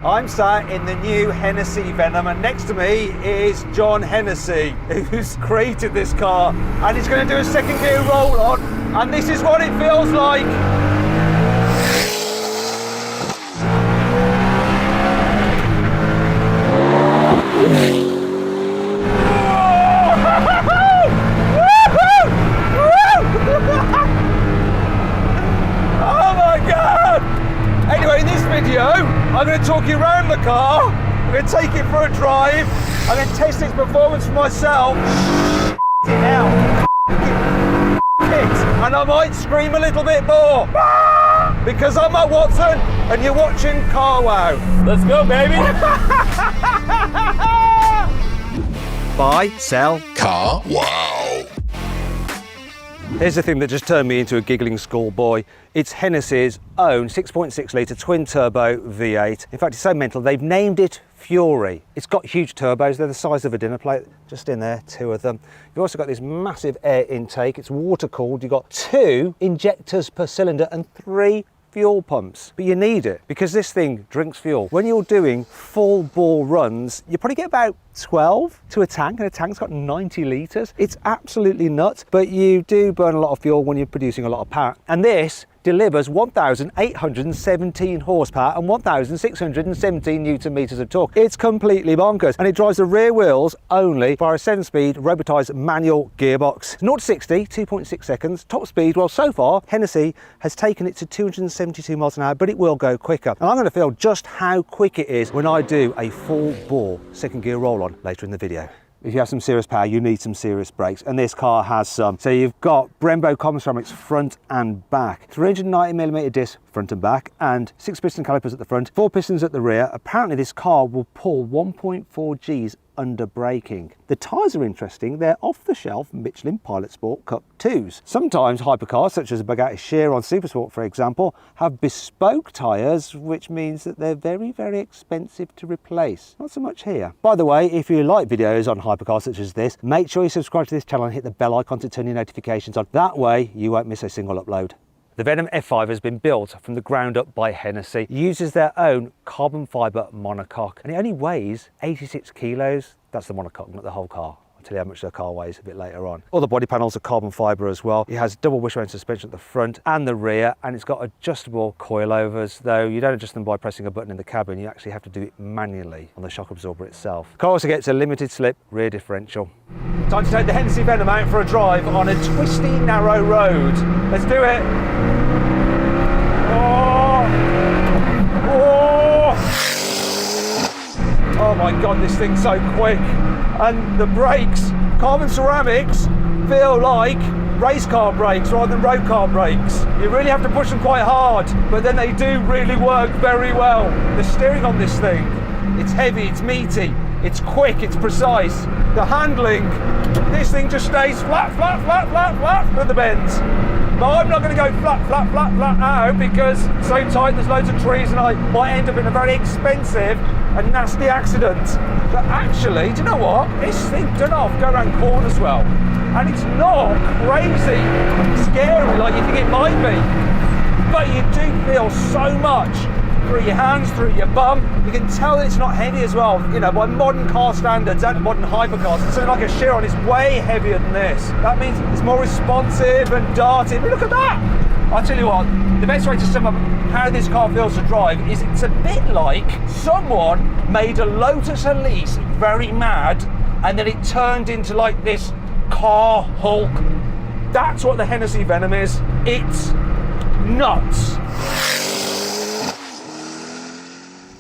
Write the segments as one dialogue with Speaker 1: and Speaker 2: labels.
Speaker 1: I'm sat in the new Hennessey Venom, and next to me is John Hennessey, who's created this car, and he's going to do a second gear roll on, and this is what it feels like. Oh my God! Anyway, in this video, I'm going to talk you around the car, I'm going to take it for a drive, I'm going to test its performance for myself, and I might scream a little bit more, because I'm at Watson, and you're watching Car Wow. Let's go, baby! Buy, sell,
Speaker 2: Car Wow.
Speaker 1: Here's the thing that just turned me into a giggling schoolboy. It's Hennessey's own 6.6 litre twin turbo V8. In fact, it's so mental, they've named it Fury. It's got huge turbos, they're the size of a dinner plate, just in there, 2 of them. You've also got this massive air intake, it's water cooled, you've got 2 injectors per cylinder and 3 fuel pumps, but you need it because this thing drinks fuel. When you're doing full bore runs, you probably get about 12 to a tank, and a tank's got 90 litres. It's absolutely nuts, but you do burn a lot of fuel when you're producing a lot of power. And this delivers 1,817 horsepower and 1,617 newton meters of torque. It's completely bonkers, and it drives the rear wheels only via a 7-speed robotised manual gearbox. 0 to 60, 2.6 seconds. Top speed, well, so far, Hennessey has taken it to 272 miles an hour, but it will go quicker. And I'm going to feel just how quick it is when I do a full bore second gear roll on later in the video. If you have some serious power, you need some serious brakes, and this car has some. So you've got Brembo carbon ceramics front and back, 390mm disc front and back, and 6 piston calipers at the front, 4 pistons at the rear. Apparently this car will pull 1.4 Gs under braking. The tyres are interesting. They're off-the-shelf Michelin Pilot Sport Cup 2s. Sometimes hypercars, such as a Bugatti Chiron Supersport, for example, have bespoke tyres, which means that they're very, very expensive to replace. Not so much here. By the way, if you like videos on hypercars such as this, make sure you subscribe to this channel and hit the bell icon to turn your notifications on. That way, you won't miss a single upload. The Venom F5 has been built from the ground up by Hennessey. It uses their own carbon fibre monocoque, and it only weighs 86 kilos. That's the monocoque, not the whole car. I'll tell you how much the car weighs a bit later on. All the body panels are carbon fibre as well. It has double wishbone suspension at the front and the rear, and it's got adjustable coilovers, though you don't adjust them by pressing a button in the cabin. You actually have to do it manually on the shock absorber itself. The car also gets a limited slip rear differential. Time to take the Hennessey Venom out for a drive on a twisty, narrow road. Let's do it. Oh! Oh! Oh my God, this thing's so quick. And the brakes, carbon ceramics, feel like race car brakes rather than road car brakes. You really have to push them quite hard, but then they do really work very well. The steering on this thing, it's heavy, it's meaty, it's quick, it's precise. The handling, this thing just stays flat, flat, flat, flat, flat with the bends. But I'm not going to go flat, flat, flat, flat out because it's so tight, there's loads of trees, and I might end up in a very expensive and nasty accident. But actually, do you know what? This thing doesn't half go around corners well. And it's not crazy scary like you think it might be. But you do feel so much through your hands, through your bum. You can tell that it's not heavy as well. You know, by modern car standards and modern hypercars, something like a Chiron is way heavier than this. That means it's more responsive and darting. Look at that! I'll tell you what, the best way to sum up how this car feels to drive is it's a bit like someone made a Lotus Elise very mad, and then it turned into like this car Hulk. That's what the Hennessey Venom is. It's nuts.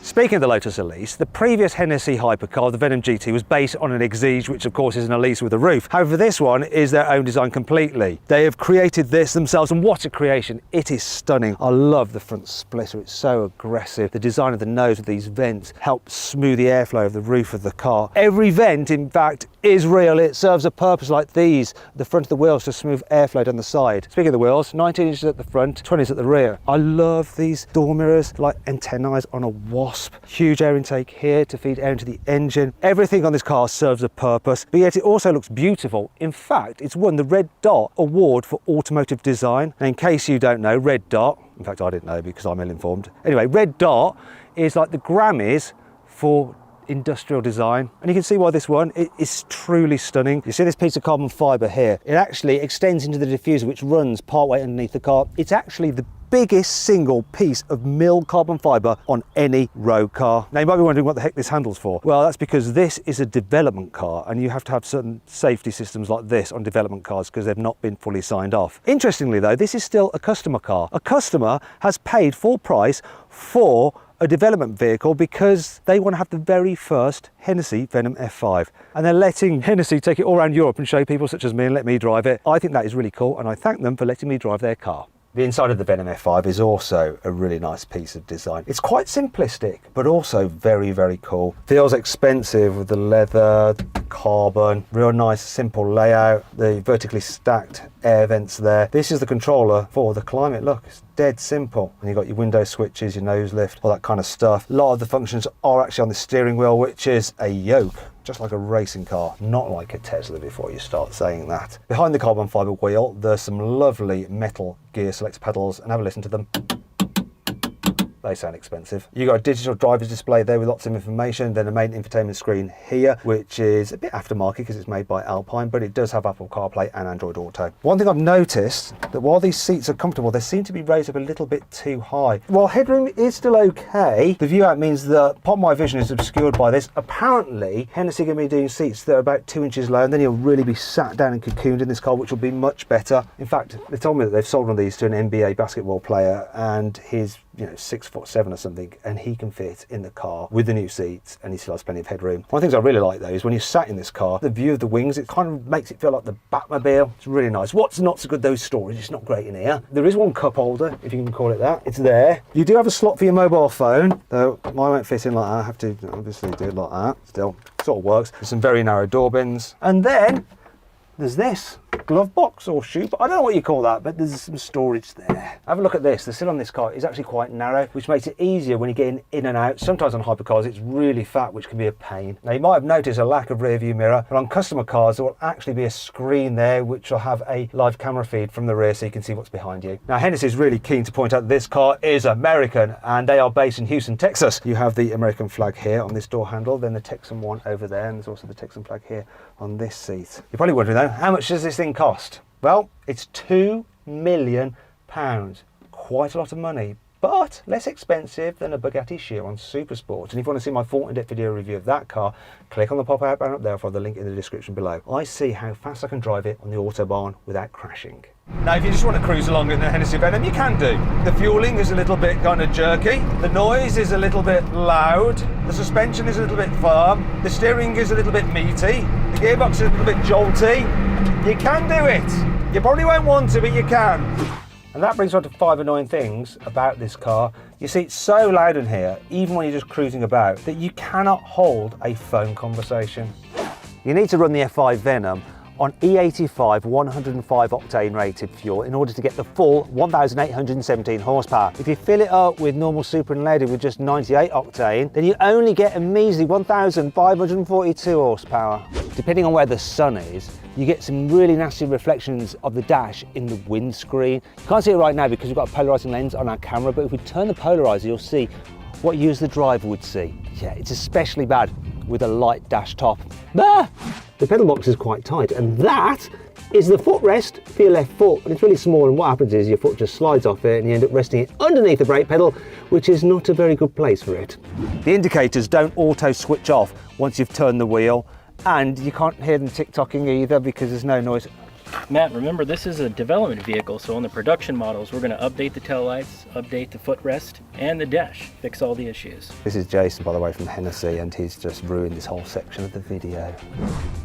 Speaker 1: Speaking of the Lotus Elise, the previous Hennessey hypercar, the Venom GT, was based on an Exige, which of course is an Elise with a roof. However, this one is their own design completely. They have created this themselves, and what a creation. It is stunning. I love the front splitter. It's so aggressive. The design of the nose with these vents helps smooth the airflow of the roof of the car. Every vent, in fact, is real. It serves a purpose like these, the front of the wheels to smooth airflow down the side. Speaking of the wheels, 19 inches at the front, 20s at the rear. I love these door mirrors, like antennae on a wasp. Huge air intake here to feed air into the engine. Everything on this car serves a purpose, but yet it also looks beautiful. In fact, it's won the Red Dot Award for Automotive Design. And in case you don't know, Red Dot, in fact I didn't know because I'm ill-informed. Anyway, Red Dot is like the Grammys for industrial design, and you can see why this one is truly stunning. You see this piece of carbon fibre here, it actually extends into the diffuser which runs partway underneath the car. It's actually the biggest single piece of milled carbon fibre on any road car. Now you might be wondering what the heck this handle's for. Well, that's because this is a development car and you have to have certain safety systems like this on development cars because they've not been fully signed off. Interestingly though, this is still a customer car. A customer has paid full price for a development vehicle because they want to have the very first Hennessey Venom F5, and they're letting Hennessey take it all around Europe and show people such as me and let me drive it. I think that is really cool, and I thank them for letting me drive their car. The inside of the Venom F5 is also a really nice piece of design. It's quite simplistic, but also very, very cool. Feels expensive with the leather, the carbon, real nice simple layout, the vertically stacked air vents there. This is the controller for the climate. Look, it's dead simple. And you've got your window switches, your nose lift, all that kind of stuff. A lot of the functions are actually on the steering wheel, which is a yoke, just like a racing car, not like a Tesla before you start saying that. Behind the carbon fibre wheel, there's some lovely metal gear select pedals, and have a listen to them. They sound expensive. You've got a digital driver's display there with lots of information, then a main infotainment screen here, which is a bit aftermarket because it's made by Alpine, but it does have Apple CarPlay and Android Auto. One thing I've noticed, that while these seats are comfortable, they seem to be raised up a little bit too high. While headroom is still okay, the view out means that part of my vision is obscured by this. Apparently, Hennessey are going to be doing seats that are about 2 inches low, and then you'll really be sat down and cocooned in this car, which will be much better. In fact, they told me that they've sold one of these to an NBA basketball player, and he's 6'7" or something, and he can fit in the car with the new seats, and he still has plenty of headroom. One of the things I really like though is when you're sat in this car, the view of the wings, it kind of makes it feel like the Batmobile. It's really nice. What's not so good though is storage. It's not great in here. There is one cup holder, if you can call it that. It's there. You do have a slot for your mobile phone, though mine won't fit in like that. I have to obviously do it like that. Still sort of works. There's some very narrow door bins, and then there's this glove box or shoe, I don't know what you call that, but there's some storage there. Have a look at this. The sill on this car is actually quite narrow, which makes it easier when you're getting in and out. Sometimes on hypercars it's really fat, which can be a pain. Now you might have noticed a lack of rear view mirror, but on customer cars there will actually be a screen there which will have a live camera feed from the rear so you can see what's behind you. Now Hennessey is really keen to point out that this car is American, and they are based in Houston, Texas. You have the American flag here on this door handle, then the Texan one over there, and there's also the Texan flag here on this seat. You're probably wondering though, how much does this thing cost? Well, it's £2 million. Quite a lot of money, but less expensive than a Bugatti Chiron Supersport. And if you want to see my full in-depth video review of that car, click on the pop-out banner up there for the link in the description below. I see how fast I can drive it on the Autobahn without crashing. Now, if you just want to cruise along in the Hennessey Venom, you can do. The fueling is a little bit kind of jerky. The noise is a little bit loud. The suspension is a little bit firm. The steering is a little bit meaty. The gearbox is a little bit jolty. You can do it. You probably won't want to, but you can. And that brings on to 5 annoying things about this car. You see, it's so loud in here, even when you're just cruising about, that you cannot hold a phone conversation. You need to run the F5 Venom on E85 105 octane rated fuel in order to get the full 1,817 horsepower. If you fill it up with normal super unleaded with just 98 octane, then you only get a measly 1,542 horsepower. Depending on where the sun is, you get some really nasty reflections of the dash in the windscreen. You can't see it right now because we've got a polarizing lens on our camera, but if we turn the polarizer, you'll see what you as the driver would see. Yeah, it's especially bad with a light dash top. There! The pedal box is quite tight, and that is the footrest for your left foot. And it's really small, and what happens is your foot just slides off it and you end up resting it underneath the brake pedal, which is not a very good place for it. The indicators don't auto switch off once you've turned the wheel, and you can't hear them tick-tocking either because there's no noise.
Speaker 3: Matt, remember this is a development vehicle, so on the production models we're going to update the taillights, update the footrest and the dash, fix all the issues.
Speaker 1: This is Jason, by the way, from Hennessey, and he's just ruined this whole section of the video.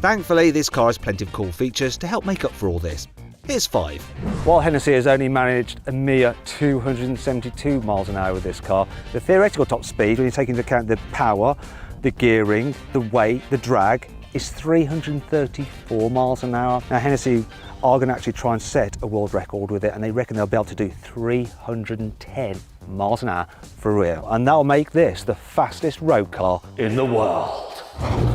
Speaker 1: Thankfully, this car has plenty of cool features to help make up for all this. Here's 5. While Hennessey has only managed a mere 272 miles an hour with this car, the theoretical top speed, when you take into account the power, the gearing, the weight, the drag, is 334 miles an hour. Now Hennessey are going to actually try and set a world record with it, and they reckon they'll be able to do 310 miles an hour for real, and that'll make this the fastest road car in the world.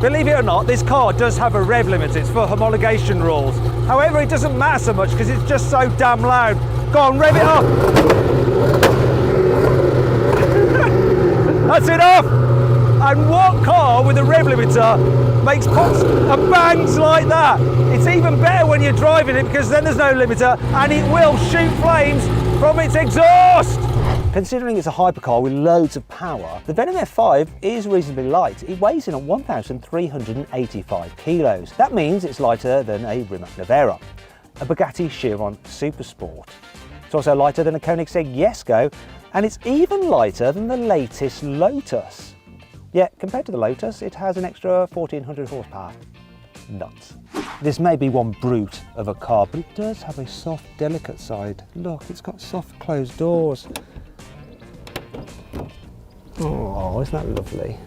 Speaker 1: Believe it or not, this car does have a rev limit. It's for homologation rules. However, it doesn't matter so much because it's just so damn loud. Go on, rev it up. That's enough! And what car with a rev limiter makes pops and bangs like that? It's even better when you're driving it because then there's no limiter and it will shoot flames from its exhaust. Considering it's a hypercar with loads of power, the Venom F5 is reasonably light. It weighs in at 1,385 kilos. That means it's lighter than a Rimac Nevera, a Bugatti Chiron Supersport. It's also lighter than a Koenigsegg Jesko, and it's even lighter than the latest Lotus. Yet, compared to the Lotus, it has an extra 1,400 horsepower. Nuts. This may be one brute of a car, but it does have a soft, delicate side. Look, it's got soft closed doors. Oh, isn't that lovely?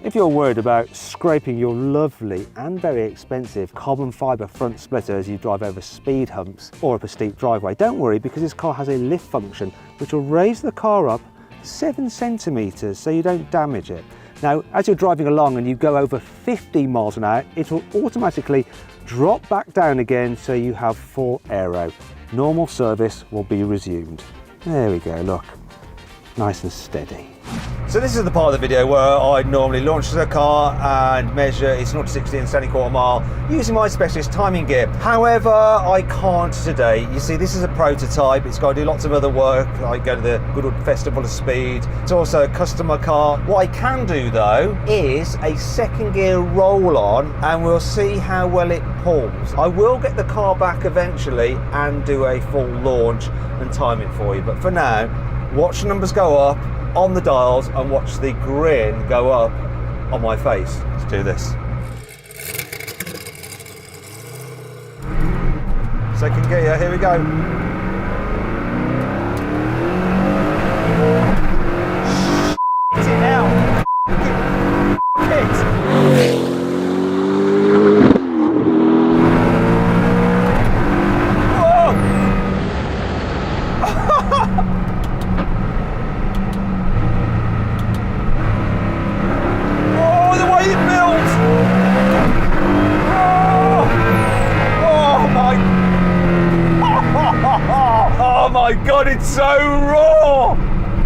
Speaker 1: If you're worried about scraping your lovely and very expensive carbon fibre front splitter as you drive over speed humps or up a steep driveway, don't worry, because this car has a lift function which will raise the car up 7 centimetres so you don't damage it. Now, as you're driving along and you go over 50 miles an hour, it will automatically drop back down again so you have full aero. Normal service will be resumed. There we go, look, nice and steady. So this is the part of the video where I normally launch the car and measure its 0 to 60 in 70 mile using my specialist timing gear. However, I can't today. You see, this is a prototype. It's got to do lots of other work, like go to the Goodwood Festival of Speed. It's also a customer car. What I can do though is a second gear roll on and we'll see how well it pulls. I will get the car back eventually and do a full launch and time it for you. But for now, watch the numbers go up on the dials and watch the grin go up on my face. Let's do this. Second gear, here we go. Shit it out. Oh my god, it's so raw!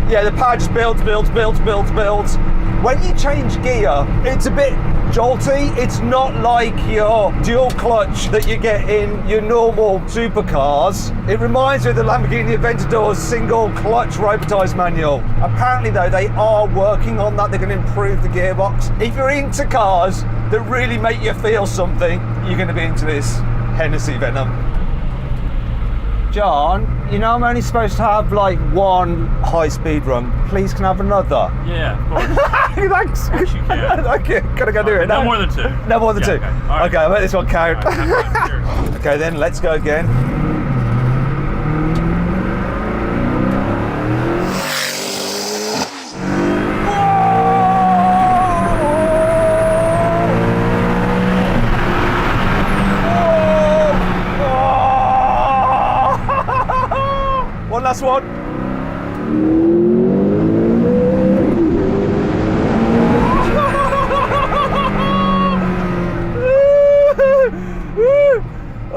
Speaker 1: Yeah, the power just builds. When you change gear, it's a bit jolty. It's not like your dual clutch that you get in your normal supercars. It reminds me of the Lamborghini Aventador's single clutch robotized manual. Apparently though, they are working on that. They're going to improve the gearbox. If you're into cars that really make you feel something, you're going to be into this Hennessey Venom. John, you know I'm only supposed to have like one high-speed run. Please can I have another?
Speaker 4: Yeah, of course.
Speaker 1: Thanks.
Speaker 4: Of course you can.
Speaker 1: Okay, gotta go do it now.
Speaker 4: No more than 2.
Speaker 1: No more than 2.
Speaker 4: Okay, right.
Speaker 1: Okay, I'll let this one count.
Speaker 4: Right,
Speaker 1: Okay, then let's go again. One last one.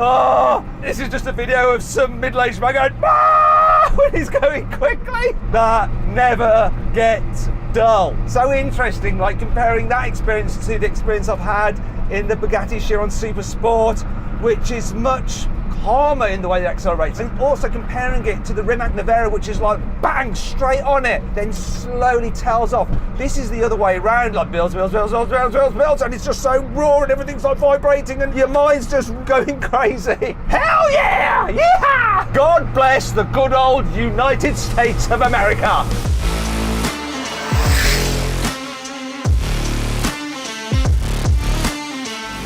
Speaker 1: Oh, this is just a video of some middle-aged man going, "Ah!" when he's going quickly. That never gets dull. So interesting, like comparing that experience to the experience I've had in the Bugatti Chiron Supersport, which is much calmer in the way it accelerates, and also comparing it to the Rimac Nevera, which is like bang straight on it, then slowly tails off. This is the other way around, like builds, and it's just so raw and everything's like vibrating and your mind's just going crazy. Hell yeah! Yeah! God bless the good old United States of America.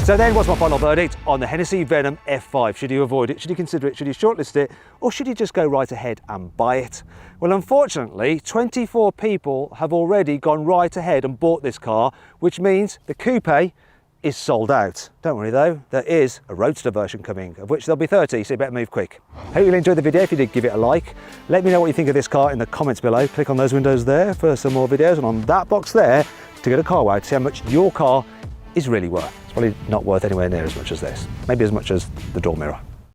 Speaker 1: So then, what's my final verdict on the Hennessey Venom F5? Should you avoid it? Should you consider it? Should you shortlist it? Or should you just go right ahead and buy it? Well, unfortunately, 24 people have already gone right ahead and bought this car, which means the coupe is sold out. Don't worry though, there is a roadster version coming, of which there'll be 30, so you better move quick. Hope you enjoyed the video. If you did, give it a like. Let me know what you think of this car in the comments below. Click on those windows there for some more videos, and on that box there to get a car wow to see how much your car is really worth. It's probably not worth anywhere near as much as this. Maybe as much as the door mirror.